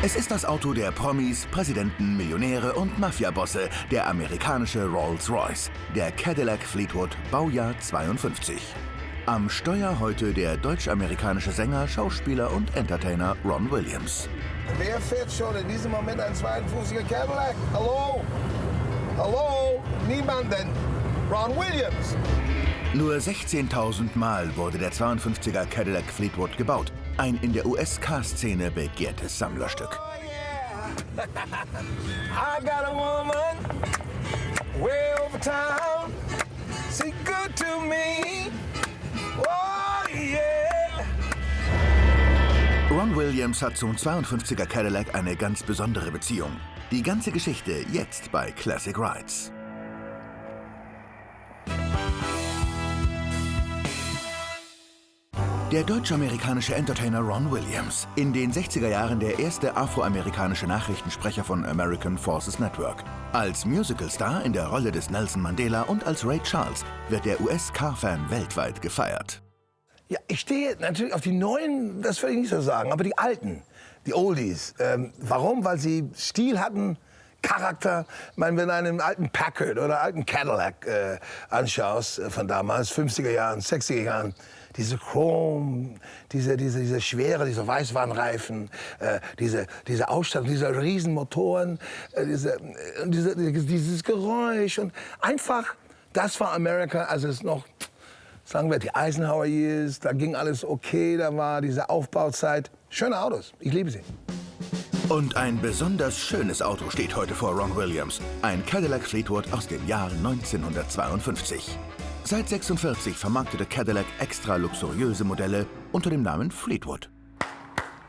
Es ist das Auto der Promis, Präsidenten, Millionäre und Mafiabosse, der amerikanische Rolls-Royce, der Cadillac Fleetwood, Baujahr 52. Am Steuer heute der deutsch-amerikanische Sänger, Schauspieler und Entertainer Ron Williams. Wer fährt schon in diesem Moment ein 52er Cadillac? Hallo? Hallo? Niemanden. Ron Williams. Nur 16.000 Mal wurde der 52er Cadillac Fleetwood gebaut. Ein in der US-Car-Szene begehrtes Sammlerstück. Oh yeah. I got a woman way over town. She good to me. Oh yeah. Ron Williams hat zum 52er Cadillac eine ganz besondere Beziehung. Die ganze Geschichte jetzt bei Classic Rides. Der deutsch-amerikanische Entertainer Ron Williams, in den 60er Jahren der erste afroamerikanische Nachrichtensprecher von American Forces Network. Als Musicalstar in der Rolle des Nelson Mandela und als Ray Charles wird der US-Car-Fan weltweit gefeiert. Ja, ich stehe natürlich auf die neuen, das will ich nicht so sagen, aber die alten, die Oldies. Warum? Weil sie Stil hatten, Charakter. Ich meine, wenn du einen alten Packard oder alten Cadillac anschaust von damals, 50er Jahren, 60er Jahren, diese Chrom, diese Schwere, diese Weißwarnreifen, diese Ausstattung, diese Riesenmotoren, dieses Geräusch und einfach, das war Amerika, als es noch, sagen wir, die Eisenhower Years, da ging alles okay, da war diese Aufbauzeit. Schöne Autos, ich liebe sie. Und ein besonders schönes Auto steht heute vor Ron Williams. Ein Cadillac Fleetwood aus dem Jahr 1952. Seit 1946 vermarktete Cadillac extra luxuriöse Modelle unter dem Namen Fleetwood.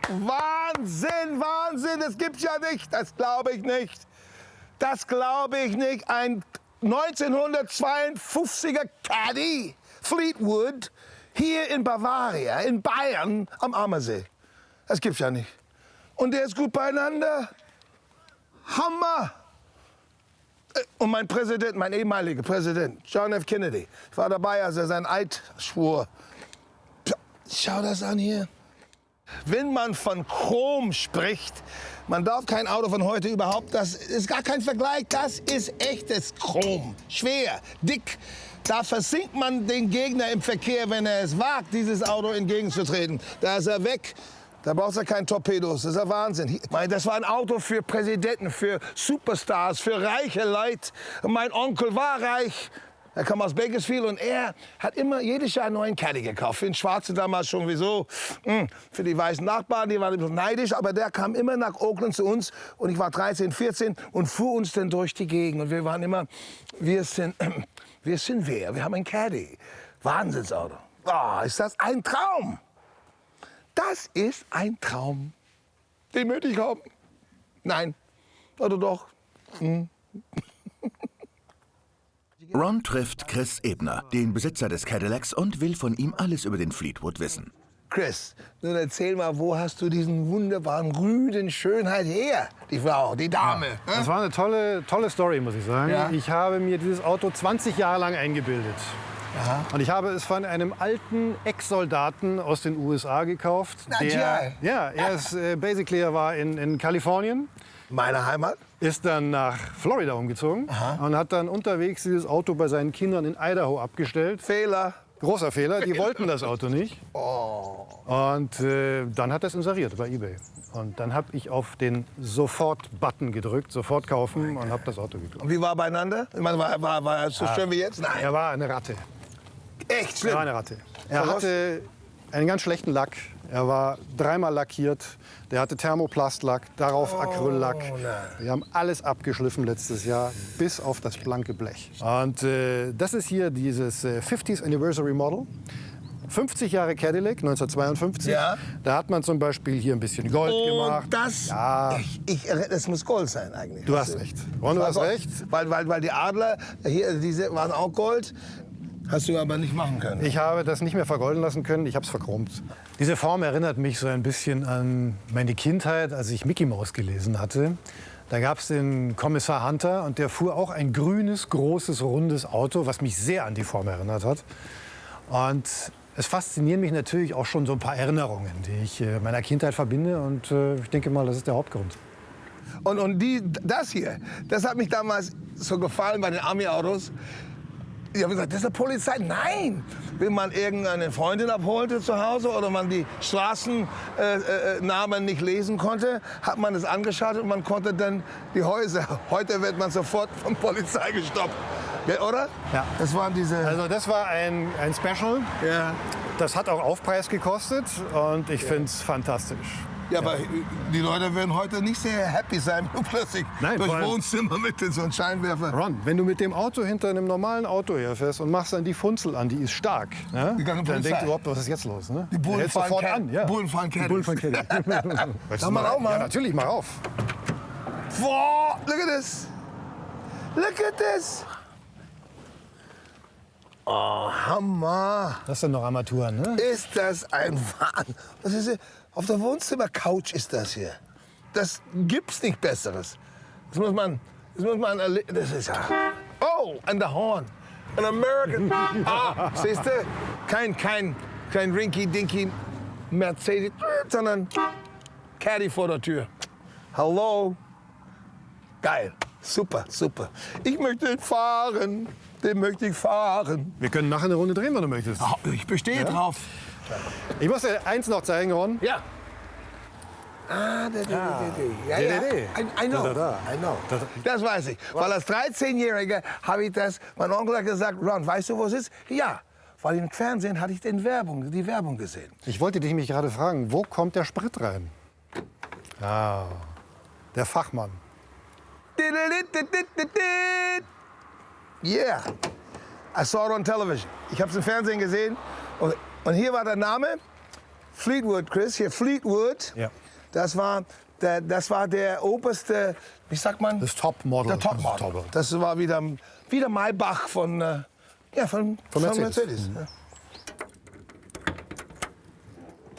Wahnsinn, Wahnsinn, das gibt's ja nicht, das glaube ich nicht. Das glaube ich nicht. Ein 1952er Caddy Fleetwood hier in Bavaria, in Bayern am Ammersee. Das gibt's ja nicht. Und der ist gut beieinander. Hammer! Und mein Präsident, mein ehemaliger Präsident, John F. Kennedy, ich war dabei, als er seinen Eid schwor. Schau das an hier. Wenn man von Chrom spricht, man darf kein Auto von heute überhaupt, das ist gar kein Vergleich, das ist echtes Chrom. Schwer, dick. Da versinkt man den Gegner im Verkehr, wenn er es wagt, dieses Auto entgegenzutreten. Da ist er weg. Da brauchst du keinen Torpedos, das ist ja Wahnsinn. Das war ein Auto für Präsidenten, für Superstars, für reiche Leute. Und mein Onkel war reich, er kam aus Bakersfield und er hat immer jedes Jahr einen neuen Caddy gekauft. Für den Schwarzen damals schon sowieso, für die weißen Nachbarn, die waren ein bisschen neidisch. Aber der kam immer nach Oakland zu uns und ich war 13, 14 und fuhr uns dann durch die Gegend. Und wir waren immer, wir sind wer? Wir haben einen Caddy. Wahnsinnsauto. Oh, ist das ein Traum? Das ist ein Traum. Den möchte ich haben. Nein. Oder doch? Ron trifft Chris Ebner, den Besitzer des Cadillacs, und will von ihm alles über den Fleetwood wissen. Chris, nun erzähl mal, wo hast du diesen wunderbaren rüden Schönheit her? Die Frau, die Dame. Ja, das war eine tolle Story, muss ich sagen. Ja. Ich habe mir dieses Auto 20 Jahre lang eingebildet. Aha. Und ich habe es von einem alten Ex-Soldaten aus den USA gekauft. Er war in Kalifornien. Meine Heimat? Ist dann nach Florida umgezogen. Aha. Und hat dann unterwegs dieses Auto bei seinen Kindern in Idaho abgestellt. Fehler. Großer Fehler, die wollten das Auto nicht. Oh. Und dann hat er es inseriert bei eBay. Und dann habe ich auf den Sofort-Button gedrückt, sofort kaufen, und habe das Auto gekauft. Und wie war beieinander? Ich meine, war er so schön wie jetzt? Nein. Er war eine Ratte. Echt schlimm? Er war eine Ratte. Er hatte einen ganz schlechten Lack. Er war dreimal lackiert. Der hatte Thermoplastlack, darauf Acryllack. Nein. Wir haben alles abgeschliffen letztes Jahr, bis auf das blanke Blech. Und das ist hier dieses 50th Anniversary Model. 50 Jahre Cadillac, 1952. Ja. Da hat man zum Beispiel hier ein bisschen Gold gemacht. Und das, Ja. das muss Gold sein eigentlich. Du hast recht. Ron, du hast recht. Weil die Adler, hier, diese waren auch Gold. Hast du aber nicht machen können. Ich habe das nicht mehr vergolden lassen können, ich habe es verchromt. Diese Form erinnert mich so ein bisschen an meine Kindheit, als ich Mickey Mouse gelesen hatte. Da gab es den Kommissar Hunter und der fuhr auch ein grünes, großes, rundes Auto, was mich sehr an die Form erinnert hat. Und Es faszinieren mich natürlich auch schon so ein paar Erinnerungen, die ich meiner Kindheit verbinde. Und ich denke mal, das ist der Hauptgrund. Und das hier, das hat mich damals so gefallen bei den Army-Autos. Ich habe gesagt, das ist eine Polizei. Nein! Wenn man irgendeine Freundin abholte zu Hause oder man die Straßennamen nicht lesen konnte, hat man es angeschaltet und man konnte dann die Häuser. Heute wird man sofort von Polizei gestoppt. Ja, oder? Ja. Das waren diese... Also das war ein Special. Ja. Das hat auch Aufpreis gekostet und ich finde es fantastisch. Ja, aber die Leute werden heute nicht sehr happy sein, wenn du plötzlich Nein, durch vor allem- Wohnzimmer mit in so einem Scheinwerfer. Ron, wenn du mit dem Auto hinter einem normalen Auto herfährst und machst dann die Funzel an, die ist stark, ne? Die ganze dann Polizei. denkt überhaupt, was ist jetzt los? Ne? Die Bullen Der hält fahren sofort Cad- an. Ja. Bullen fahren Die Bullen fahren Caddies. Caddies. Sag mal auch mal. Ja, natürlich, mach auf. Boah, look at this. Look at this. Oh, Hammer. Das sind noch Armaturen, ne? Ist das ein Wahnsinn. Das ist, auf der Wohnzimmercouch ist das hier. Das gibt's nicht Besseres. Das muss man das ist ja... Oh, and the horn. An American... Ah, siehst du? Kein Rinky-Dinky Mercedes, sondern Caddy vor der Tür. Hallo. Geil. Super, super. Ich möchte den fahren. Den möchte ich fahren. Wir können nachher eine Runde drehen, wenn du möchtest. Oh, ich bestehe drauf. Ich muss dir eins noch zeigen, Ron. Ja. Ah, ja, ja. I know. I know. Das weiß ich. Weil als 13-Jähriger habe ich das, mein Onkel hat gesagt, Ron, weißt du, wo es ist? Ja, weil im Fernsehen hatte ich die Werbung gesehen. Ich wollte dich nämlich gerade fragen, wo kommt der Sprit rein? Ah, der Fachmann. Yeah, I saw it on television. Ich habe es im Fernsehen gesehen und hier war der Name Fleetwood, Chris. Hier Fleetwood. Ja. Das war der oberste, wie sagt man? Das Topmodel. Der Topmodel. Das war wieder Maybach von Mercedes. Ja.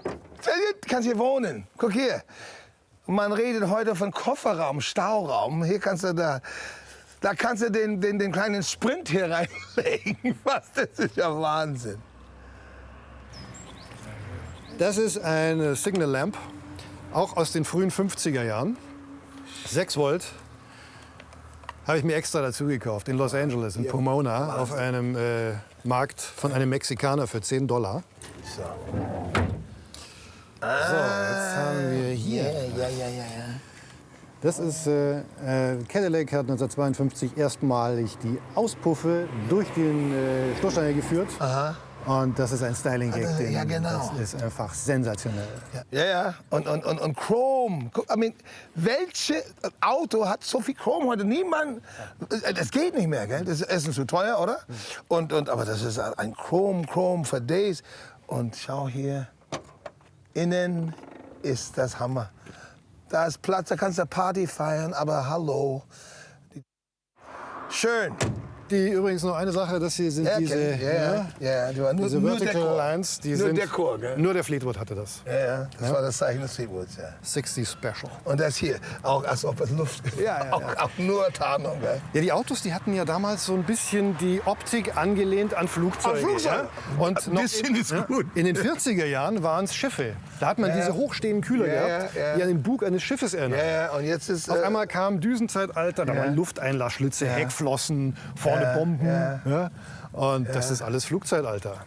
Du kannst hier wohnen. Guck hier. Man redet heute von Kofferraum, Stauraum. Hier kannst du da kannst du den kleinen Sprint hier reinlegen. Was, das ist ja Wahnsinn. Das ist eine Signal Lamp, auch aus den frühen 50er Jahren. 6 Volt. Habe ich mir extra dazu gekauft in Los Angeles, in Pomona, auf einem Markt von einem Mexikaner für $10. So, jetzt haben wir hier. Ja. Das ist, Cadillac hat 1952 erstmalig die Auspuffe durch den Stoßstange geführt. Aha. Und das ist ein Styling-Gag. Ja, genau. Das ist einfach sensationell. Ja. Und Chrome. I mean, welches Auto hat so viel Chrome heute? Niemand. Das geht nicht mehr, gell? Das ist Essen zu teuer, oder? Aber das ist ein Chrome für Days. Und schau hier. Innen ist das Hammer. Da ist Platz, da kannst du Party feiern, aber hallo. Schön. Die übrigens noch eine Sache, das hier sind diese, diese Vertical Lines. Die nur sind, Dekor, gell? nur der Fleetwood hatte das. Ja, das war das Zeichen des Fleetwoods, ja. 60 Special. Und das hier, auch als ob es Luft gibt. Ja. Auch nur Tarnung, gell? Ja, die Autos, die hatten ja damals so ein bisschen die Optik angelehnt an Flugzeuge. An Flugzeuge. Ja? Und Ein bisschen ist gut. In den 40er Jahren waren es Schiffe. Da hat man diese hochstehenden Kühler gehabt, die an den Bug eines Schiffes erinnern. Ja, und jetzt ist... Auf einmal kam Düsenzeitalter, da waren Lufteinlassschlitze, Heckflossen, vorne Bomben. Ja? Und das ist alles Flugzeitalter.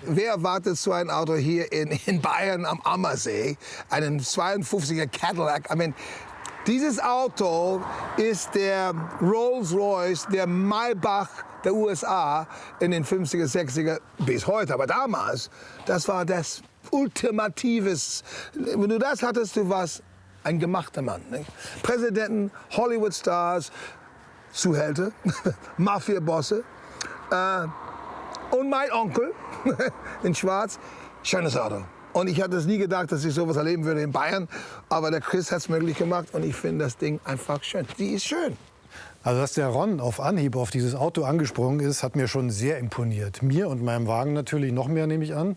Wer erwartet so ein Auto hier in Bayern am Ammersee? Einen 52er Cadillac. I mean, dieses Auto ist der Rolls-Royce, der Maybach der USA in den 50er, 60er bis heute. Aber damals, das war das Ultimatives. Wenn du das hattest, du warst ein gemachter Mann. Nicht? Präsidenten, Hollywood-Stars, Zuhälter, Mafia-Bosse. Und mein Onkel in Schwarz, schönes Auto. Und ich hatte es nie gedacht, dass ich sowas erleben würde in Bayern. Aber der Chris hat es möglich gemacht und ich finde das Ding einfach schön. Die ist schön. Also, dass der Ron auf Anhieb auf dieses Auto angesprungen ist, hat mir schon sehr imponiert. Mir und meinem Wagen natürlich noch mehr, nehme ich an.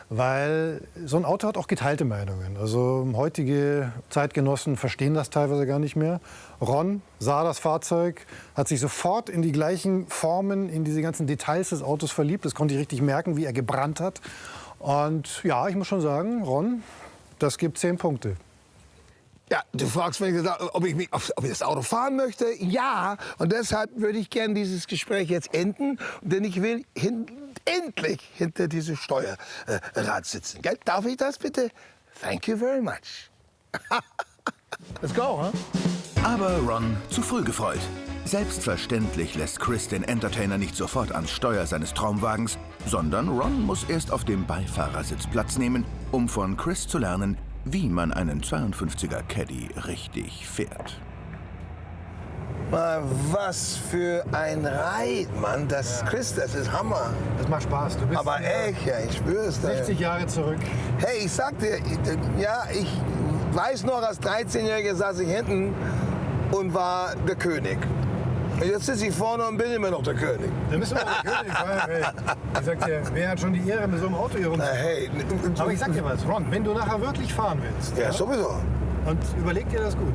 Weil so ein Auto hat auch geteilte Meinungen. Also heutige Zeitgenossen verstehen das teilweise gar nicht mehr. Ron sah das Fahrzeug, hat sich sofort in die gleichen Formen, in diese ganzen Details des Autos verliebt. Das konnte ich richtig merken, wie er gebrannt hat. Und ja, ich muss schon sagen, Ron, das gibt 10 Punkte. Ja, du fragst mich, ob ich das Auto fahren möchte. Ja, und deshalb würde ich gerne dieses Gespräch jetzt enden, denn ich will endlich hinter diesem Steuerrad sitzen. Gell? Darf ich das bitte? Thank you very much. Let's go, huh? Aber Ron zu früh gefreut. Selbstverständlich lässt Chris den Entertainer nicht sofort ans Steuer seines Traumwagens, sondern Ron muss erst auf dem Beifahrersitz Platz nehmen, um von Chris zu lernen, wie man einen 52er Caddy richtig fährt. Mal, was für ein Reit, Mann. Chris, das ist Hammer. Das macht Spaß. Du bist Aber echt, ja, ich spür's. 60 Jahre zurück. Hey, ich sag dir, ja, ich weiß noch, als 13-Jähriger saß ich hinten und war der König. Und jetzt sitze ich vorne und bin immer noch der König. Dann bist du auch der König. Weil, ich sag dir, wer hat schon die Ehre, mit so einem Auto hier rumzufahren? Hey, Aber ich sag dir was, Ron, wenn du nachher wirklich fahren willst, ja, sowieso. und überleg dir das gut.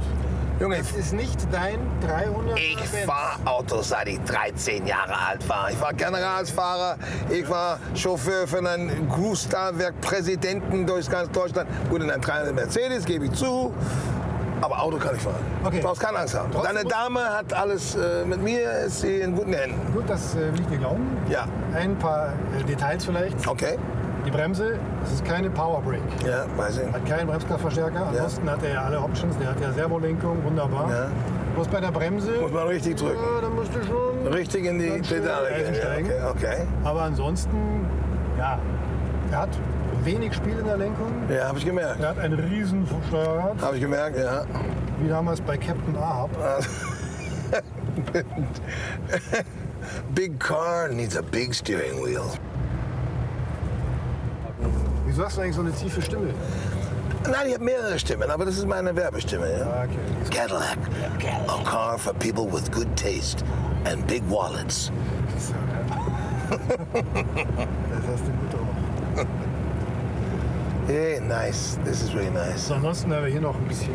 Junge, Das ist nicht dein 300. ich fahre Autos, seit ich 13 Jahre alt war. Ich war Generalsfahrer, ich war Chauffeur für einen Gustavwerk-Präsidenten durch ganz Deutschland. Gut, in einem 300 Mercedes, gebe ich zu. Aber Auto kann ich fahren. Okay. Du brauchst keine Angst haben. Trotzdem Deine Dame hat alles mit mir, ist sie in guten Händen. Gut, das will ich dir glauben. Ja. Ein paar Details vielleicht. Okay. Die Bremse, das ist keine Powerbrake. Ja, weiß ich. Hat keinen Bremskraftverstärker. Ansonsten hat er ja alle Options. Der hat ja Servolenkung, wunderbar. Ja. Bloß bei der Bremse. Muss man richtig drücken. Ja, dann musst du schon Richtig in die ganz schön Pedale gehen. einsteigen. Ja, okay. Aber ansonsten, ja, er hat wenig Spiel in der Lenkung. Ja, habe ich gemerkt. Er hat ein riesen Steuerrad, Habe ich gemerkt, ja. wie damals bei Captain Ahab. Big car needs a big steering wheel. Wieso hast du eigentlich so eine tiefe Stimme? Nein, ich habe mehrere Stimmen, aber das ist meine Werbestimme. Ja? Okay. Cadillac, a car for people with good taste and big wallets. Das hast du gut drauf. Hey, nice. This is really nice. So, ansonsten haben wir hier noch ein bisschen,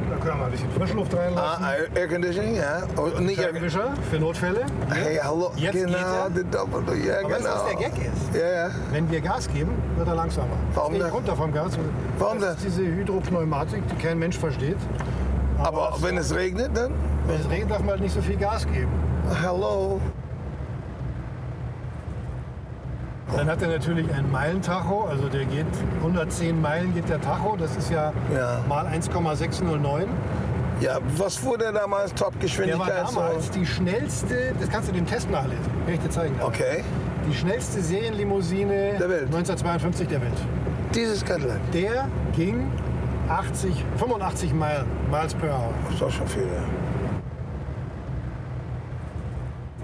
da können wir mal ein bisschen Frischluft reinlassen. Air Conditioning, ja. Oh, nicht Scheibenwischer für Notfälle. Hey, hallo. Jetzt geht genau, er. der Doppel. Ja, Aber weißt du, genau. was der Gag ist? Ja, ja. Wenn wir Gas geben, wird er langsamer. Warum Geht denn? runter vom Gas. Warum Das ist diese Hydropneumatik, die kein Mensch versteht. Aber wenn es regnet, dann? Wenn es regnet, darf man halt nicht so viel Gas geben. Hallo. Dann hat er natürlich einen Meilentacho, also der geht 110 Meilen geht der Tacho, das ist ja, Ja. mal 1,609. Ja, was fuhr der damals Der war Top-Geschwindigkeit? damals die schnellste, das kannst du dem Test nachlesen, kann ich dir zeigen. Okay. Die schnellste Serienlimousine Der Welt. 1952 der Welt. Dieses Cadillac. Der ging 85 Miles per Hour. Das ist doch schon viel, ja.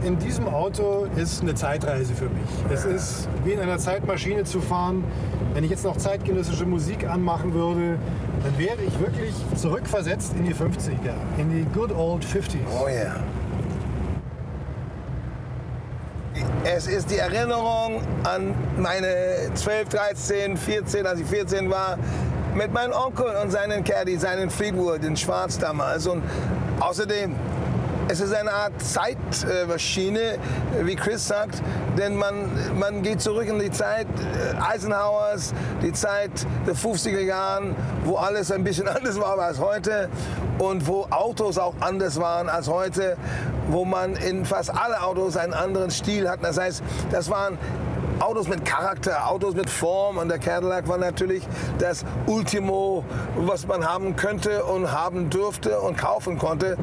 In diesem Auto ist eine Zeitreise für mich. Es ist wie in einer Zeitmaschine zu fahren. Wenn ich jetzt noch zeitgenössische Musik anmachen würde, dann wäre ich wirklich zurückversetzt in die 50er, in die good old 50s. Oh ja. Es ist die Erinnerung an meine 12, 13, 14, als ich 14 war, mit meinem Onkel und seinen Caddy, seinen Fleetwood in Schwarz damals. Und außerdem, es ist eine Art Zeitmaschine, wie Chris sagt, denn man geht zurück in die Zeit Eisenhowers, die Zeit der 50er Jahren, wo alles ein bisschen anders war als heute und wo Autos auch anders waren als heute, wo man in fast alle Autos einen anderen Stil hat. Das heißt, das waren Autos mit Charakter, Autos mit Form und der Cadillac war natürlich das Ultimo, was man haben könnte und haben durfte und kaufen konnte.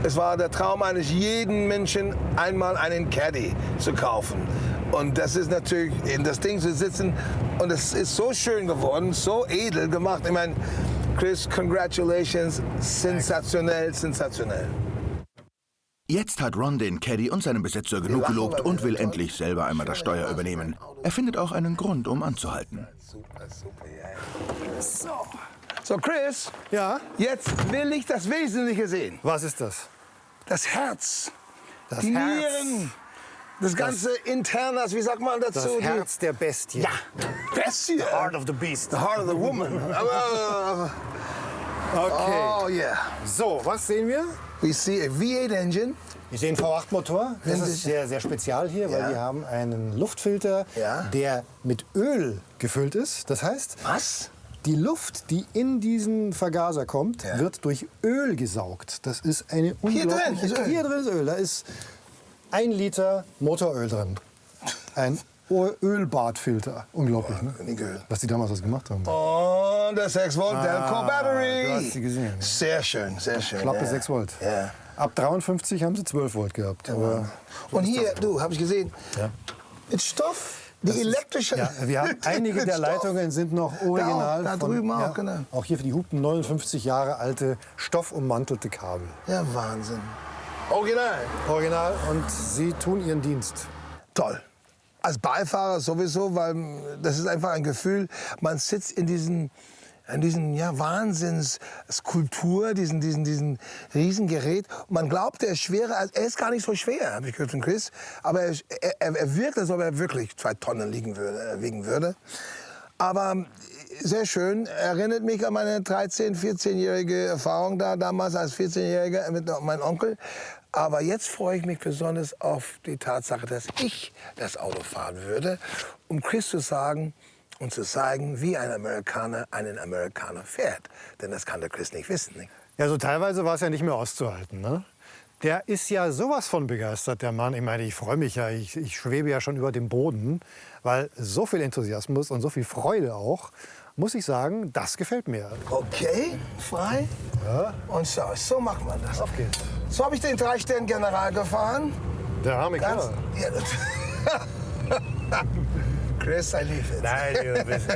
Es war der Traum eines jeden Menschen, einmal einen Caddy zu kaufen. Und das ist natürlich, in das Ding zu sitzen und es ist so schön geworden, so edel gemacht. Ich meine, Chris, congratulations, sensationell, sensationell. Jetzt hat Ron den Caddy und seinen Besitzer genug gelobt und will endlich selber einmal das Steuer übernehmen. Er findet auch einen Grund, um anzuhalten. Super, super, ja. So, Chris, Ja, jetzt will ich das Wesentliche sehen. was ist das? Das Herz, Das die Herz. Nieren, das ganze Internas, wie sagt man dazu? Das Herz der Bestie. Ja, Bestie. Heart of the Beast. The heart of the woman. Okay. Oh yeah. So, was sehen wir? We see a V8 engine. Ich sehe einen V8-Motor. Das Wenn ist Sie- sehr, sehr spezial hier, weil Ja. wir haben einen Luftfilter, Ja. der mit Öl gefüllt ist. Das heißt, Was? die Luft, die in diesen Vergaser kommt, Ja. wird durch Öl gesaugt. Das ist eine Hier drin unglaubliche... ist Öl. Hier drin ist Öl. Da ist 1 Liter Motoröl drin. Ein Ölbadfilter. Unglaublich, ne? Nicht Öl. Was die damals was gemacht haben. Und der 6 Volt Delco Battery. du hast sie gesehen. Sehr schön, sehr schön. Schlappe ja. 6 Volt. Ja. Ab 53 haben sie 12 Volt gehabt. Aber Und hier, du, habe ich gesehen, Ja. mit Stoff, die elektrische... Ja, wir haben einige mit der Stoff. Leitungen sind noch original. Da drüben auch, genau. Auch hier für die Hupen 59 Jahre alte stoffummantelte Kabel. Ja, Wahnsinn. Original. Original und sie tun ihren Dienst. Toll. Als Beifahrer sowieso, weil das ist einfach ein Gefühl, man sitzt in diesen ja, Wahnsinnsskulptur, diesen Riesengerät. Man glaubt, er ist schwerer, er ist gar nicht so schwer, habe ich gehört von Chris. Aber er wirkt, als ob er wirklich 2 Tonnen wiegen würde. Aber sehr schön, erinnert mich an meine 13-, 14-jährige Erfahrung damals als 14-Jähriger mit meinem Onkel. Aber jetzt freue ich mich besonders auf die Tatsache, dass ich das Auto fahren würde, um Chris zu sagen und zu zeigen, wie ein Amerikaner einen Amerikaner fährt. Denn das kann der Chris nicht wissen. Nicht? Ja, so teilweise war es ja nicht mehr auszuhalten. Ne? Der ist ja sowas von begeistert, der Mann. Ich meine, ich freue mich ja, ich schwebe ja schon über dem Boden, weil so viel Enthusiasmus und so viel Freude auch, muss ich sagen, das gefällt mir. Okay, frei. Ja. Und so macht man das. Auf geht's. So habe ich den 3-Stern-General gefahren. Der arme Kerl. Ja, Chris, I liebe es. Nein,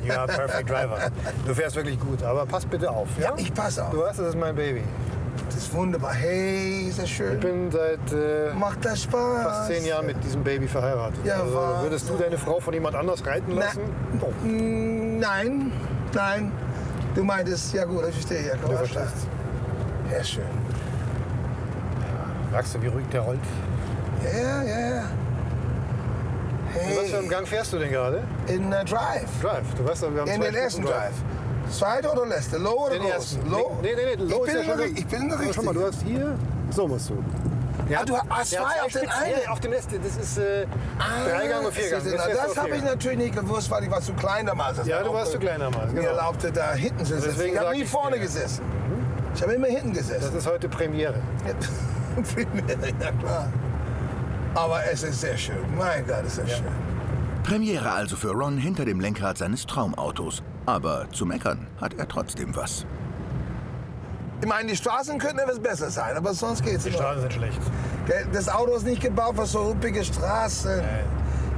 you are a perfect driver. Du fährst wirklich gut, aber pass bitte auf. Ja, Ich passe auf. Du weißt, das ist mein Baby. Das ist wunderbar. Hey, ist das Ich schön. bin seit Macht das Spaß? fast 10 Jahren mit diesem Baby verheiratet. Ja, also, Wahnsinn. würdest du deine Frau von jemand anders reiten lassen? Oh. Nein, nein. Du meintest, ja gut, ich verstehe. Ja, Du verstehst. Ja, schön. Merkst du, wie ruhig der rollt? Ja. In was für einem Hey, Gang fährst du denn gerade? in Drive. Drive. Du weißt doch, wir haben In zwei den ersten Stufen Drive. Zweite oder letzte? Low oder Den groß? ersten. Low? Nee, Low Ich ist ja bin schon... noch- ich bin noch Aber Schau mal, du richtig. hast hier... So musst du. Ja, du hast ja, zwei auf den einen. Auf dem letzten. Das ist 3 und 4 Gang. Das habe ich natürlich nicht gewusst, weil ich war zu klein damals. Ja, du warst zu klein damals. Mir Genau. erlaubte, da hinten zu sitzen. Deswegen Ich habe sag nie ich vorne dir. gesessen. Ich habe immer hinten Das gesessen. ist heute Premiere. Ja, klar. Aber es ist sehr schön. Mein Gott, ist das schön. Premiere also für Ron hinter dem Lenkrad seines Traumautos. Aber zu meckern hat er trotzdem was. Ich meine, die Straßen könnten etwas besser sein, aber sonst geht's. Die Straßen sind schlecht. Das Auto ist nicht gebaut für so ruppige Straßen.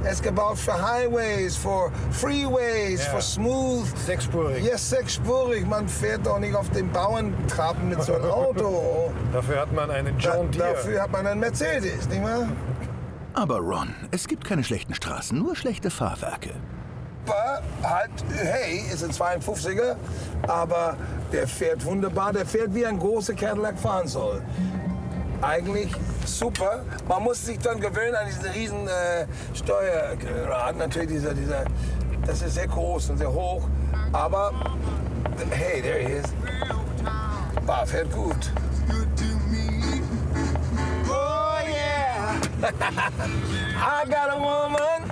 Es ist gebaut für Highways, für Freeways, Ja. für Smooth. 6-spurig. Ja, 6-spurig. Man fährt doch nicht auf den Bauerntrappen mit so einem Auto. Dafür hat man einen John Deere. Dafür hat man einen Mercedes, nicht wahr? Aber Ron, es gibt keine schlechten Straßen, nur schlechte Fahrwerke. Aber halt, hey, ist ein 52er, aber der fährt wunderbar. Der fährt wie ein großer Cadillac fahren soll. Eigentlich super. Man muss sich dann gewöhnen an diesen riesen Steuerrad. Natürlich das ist sehr groß und sehr hoch. Aber hey, there he is. Fährt gut. Oh yeah, I got a woman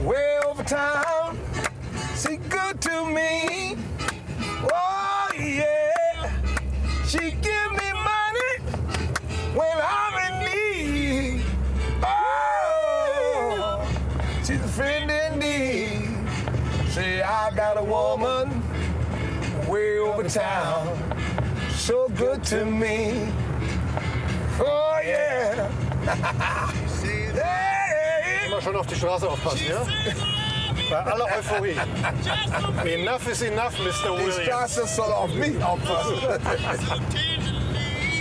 way over town. She good to me. Oh yeah, she give me money when I'm in need. Oh, she's a friend indeed. Say I got a woman way over town, so good to me. Oh yeah. Hey. Immer schon auf die Straße aufpassen, ja? Bei aller Euphorie. Enough is enough, Mr. Die Williams. Straße soll auf mich aufpassen.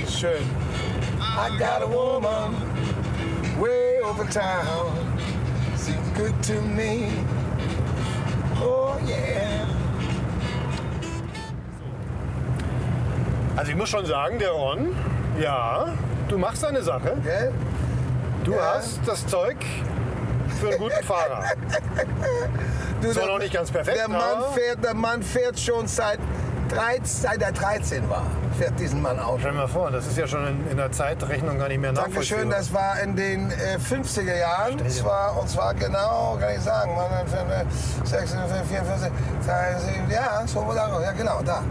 Schön. I got a woman way over town. She's good to me. Oh yeah. Also ich muss schon sagen, der Ron, ja, du machst deine Sache. Gell? Du Ja. hast das Zeug für einen guten Fahrer. Du, Zwar noch nicht ganz perfekt, der aber- Mann fährt schon seit seit er 13 war, fährt diesen Mann Auto. Stell dir mal vor, das ist ja schon in der Zeitrechnung gar nicht mehr nachvollziehbar. Dankeschön, das war in den 50er Jahren. Und zwar genau, kann ich sagen, 46, 44, ja, so ja genau, da.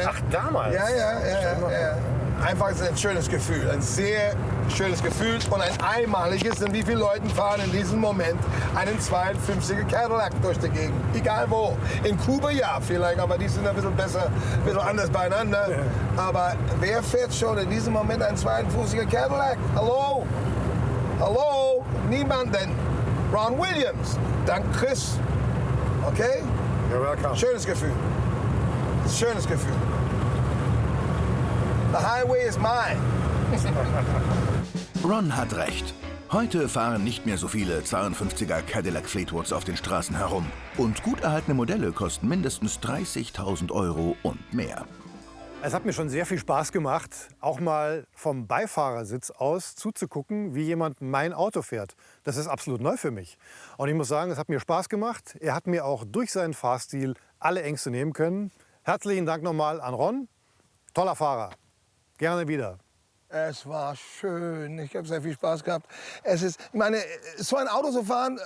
Ach, damals? Ja. Einfach ist ein schönes Gefühl, ein sehr schönes Gefühl und ein einmaliges. Denn wie viele Leute fahren in diesem Moment einen 52er Cadillac durch die Gegend? Egal wo. In Kuba ja vielleicht, aber die sind ein bisschen besser, ein bisschen anders beieinander. Ja. Aber wer fährt schon in diesem Moment einen 52er Cadillac? Hallo? Hallo? Niemand denn. Ron Williams. Dank Chris. Okay? You're welcome. Schönes Gefühl. Schönes Gefühl. The highway is mine. Ron hat recht. Heute fahren nicht mehr so viele 52er Cadillac Fleetwoods auf den Straßen herum. Und gut erhaltene Modelle kosten mindestens 30.000 € und mehr. Es hat mir schon sehr viel Spaß gemacht, auch mal vom Beifahrersitz aus zuzugucken, wie jemand mein Auto fährt. Das ist absolut neu für mich. Und ich muss sagen, es hat mir Spaß gemacht. Er hat mir auch durch seinen Fahrstil alle Ängste nehmen können. Herzlichen Dank nochmal an Ron. Toller Fahrer. Gerne wieder. Es war schön. Ich habe sehr viel Spaß gehabt. Ich meine, so ein Auto zu fahren,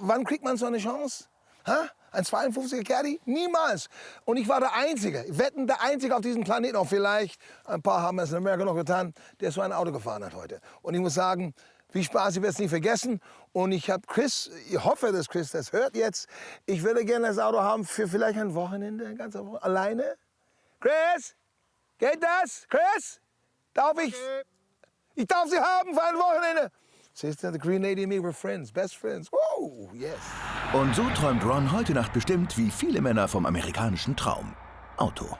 wann kriegt man so eine Chance? Ha? Ein 52er Caddy? Niemals. Und ich war der Einzige, wetten, der Einzige auf diesem Planeten, auch vielleicht, ein paar haben es in Amerika noch getan, der so ein Auto gefahren hat heute. Und ich muss sagen, viel Spaß, ich werde es nicht vergessen. Und ich habe Chris, ich hoffe, dass Chris das hört jetzt. Ich würde gerne das Auto haben für vielleicht ein Wochenende, eine ganze Woche, alleine. Chris? Geht das? Chris? Darf ich? Ich darf Sie haben für ein Wochenende. Siehst du, the Green Lady and me were friends, best friends. Woo, yes. Und so träumt Ron heute Nacht bestimmt wie viele Männer vom amerikanischen Traum. Auto.